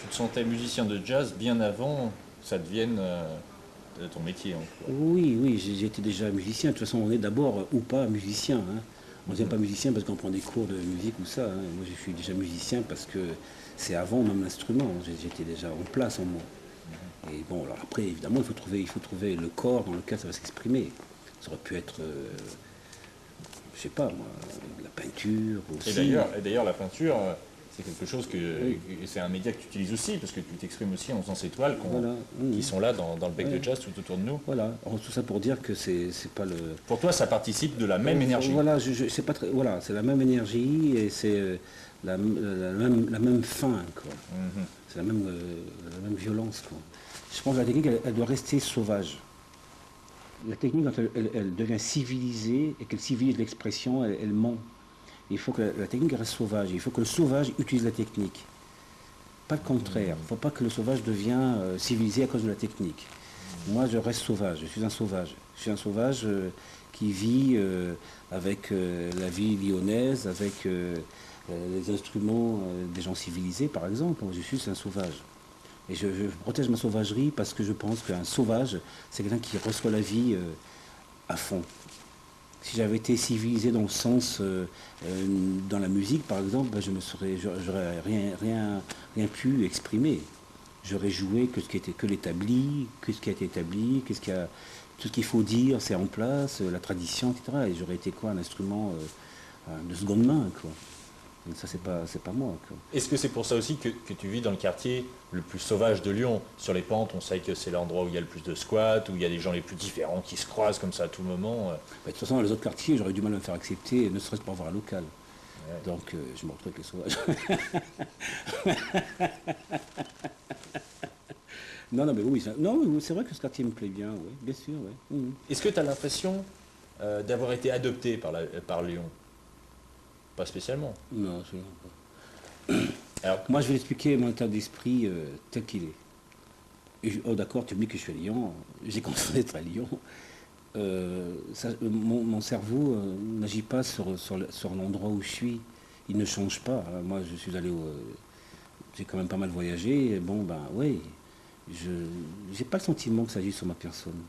te sentais musicien de jazz bien avant que ça devienne ton métier en quoi. Oui, oui, j'étais déjà musicien. De toute façon, on est d'abord ou pas musicien, hein. On ne devient Mhm. pas musicien parce qu'on prend des cours de musique ou ça, hein. Moi, je suis déjà musicien parce que c'est avant même l'instrument. J'étais déjà en place en moi. Et bon, alors après, évidemment, il faut trouver le corps dans lequel ça va s'exprimer. Ça aurait pu être, je sais pas moi, de la peinture aussi. Et d'ailleurs, la peinture, c'est quelque chose Oui, c'est un média que tu utilises aussi, parce que tu t'exprimes aussi en faisant ces toiles voilà. qui sont là dans le bec Ouais, de jazz tout autour de nous. voilà. Alors, tout ça pour dire que c'est pas le. Pour toi, ça participe de la même énergie. Voilà, c'est pas très, voilà, c'est la même énergie et c'est la même fin, quoi. Mhm. C'est la même violence, quoi. Je pense que la technique, elle doit rester sauvage. La technique, quand elle devient civilisée et qu'elle civilise l'expression, elle ment. Il faut que la technique reste sauvage. Il faut que le sauvage utilise la technique. Pas le contraire. Il ne faut pas que le sauvage devienne civilisé à cause de la technique. Moi, je reste sauvage. Je suis un sauvage. Je suis un sauvage qui vit avec la vie lyonnaise, avec les instruments des gens civilisés, par exemple. Je suis un sauvage. Et je protège ma sauvagerie parce que je pense qu'un sauvage, c'est quelqu'un qui reçoit la vie à fond. Si j'avais été civilisé dans le sens, dans la musique par exemple, ben j'aurais rien pu exprimer. J'aurais joué que l'établi, que ce qui a été établi, tout ce qu'il faut dire, c'est en place, la tradition, etc. Et j'aurais été quoi, un instrument de seconde main, quoi. Et ça, c'est pas moi, quoi. Est-ce que c'est pour ça aussi que tu vis dans le quartier le plus sauvage de Lyon? Sur les pentes, on sait que c'est l'endroit où il y a le plus de squats, où il y a des gens les plus différents qui se croisent comme ça à tout moment. De toute façon, dans les autres quartiers, j'aurais du mal à me faire accepter, ne serait-ce pas voir un local. Ouais. Donc, je me retrouve avec les sauvages. Non, non, mais oui, non, oui, c'est vrai que ce quartier me plaît bien, oui, bien sûr, oui. Mhm. Est-ce que tu as l'impression d'avoir été adopté par Lyon? Pas spécialement. Non, je Alors, Moi, je vais expliquer mon état d'esprit tel qu'il est. Oh, d'accord, tu me dis que je suis à Lyon, j'ai commencé à être à Lyon. Mon cerveau n'agit pas sur l'endroit où je suis. Il ne change pas, hein. Moi, je suis allé j'ai quand même pas mal voyagé. Et bon, ben, oui, je j'ai pas le sentiment que ça agisse sur ma personne.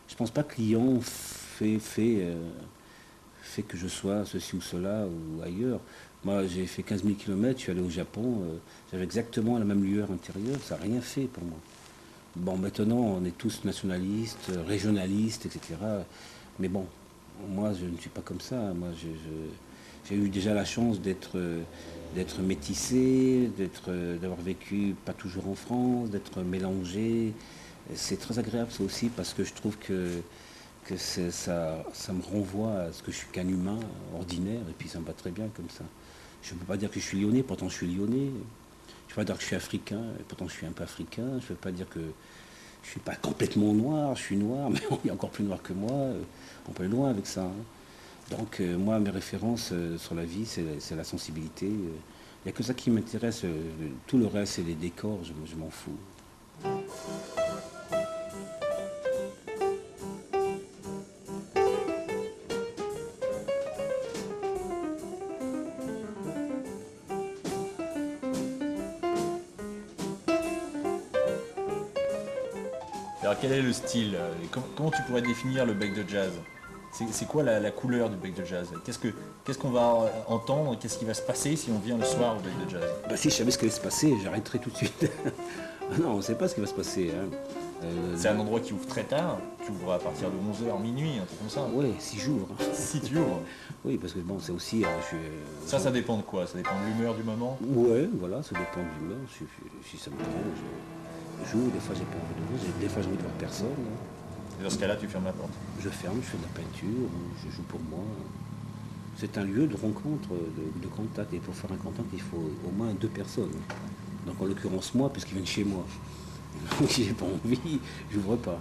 Je pense pas que Lyon fait que je sois ceci ou cela ou ailleurs. Moi, j'ai fait 15 000 kilomètres, je suis allé au Japon, j'avais exactement la même lueur intérieure, ça n'a rien fait pour moi. Bon, maintenant, on est tous nationalistes, régionalistes, etc. Mais bon, moi, je ne suis pas comme ça. Moi, j'ai eu déjà la chance d'être métissé, d'avoir vécu pas toujours en France, d'être mélangé. C'est très agréable, ça aussi, parce que je trouve que ça me renvoie à ce que je suis qu'un humain ordinaire, et puis ça me va très bien comme ça. Je ne peux pas dire que je suis lyonnais, pourtant je suis lyonnais. Je ne peux pas dire que je suis africain, et pourtant je suis un peu africain. Je ne peux pas dire que je ne suis pas complètement noir, je suis noir, mais il y a encore plus noir que moi. On peut aller loin avec ça, hein. Donc moi, mes références sur la vie, c'est la sensibilité. Il n'y a que ça qui m'intéresse. Tout le reste, c'est les décors, je m'en fous. alors, quel est le style? Comment tu pourrais définir le bec de jazz? C'est quoi la couleur du bec de jazz? Qu'est-ce qu'on va entendre? Qu'est-ce qui va se passer si on vient le soir au bec de jazz? Bah, si je savais ce qui allait se passer, j'arrêterais tout de suite. Ah non, on ne sait pas ce qui va se passer, hein. C'est un endroit qui ouvre très tard, qui ouvre à partir de 11h, minuit, un truc comme ça. Ouais, si j'ouvre. Si tu ouvres. Oui, parce que bon, c'est aussi. Ça dépend de quoi? Ça dépend de l'humeur du moment? Ouais, voilà, ça dépend de l'humeur. Si ça me prend, j'ouvre. Des fois, j'ai pas envie d'ouvrir. Des fois, j'ai envie de voir personne, hein. Et dans ce cas-là, tu fermes la porte. Je ferme, je fais de la peinture, je joue pour moi. C'est un lieu de rencontre, de contact. Et pour faire un contact, il faut au moins deux personnes. Donc, en l'occurrence, moi, puisqu'ils viennent chez moi. Donc, si j'ai pas envie, j'ouvre pas.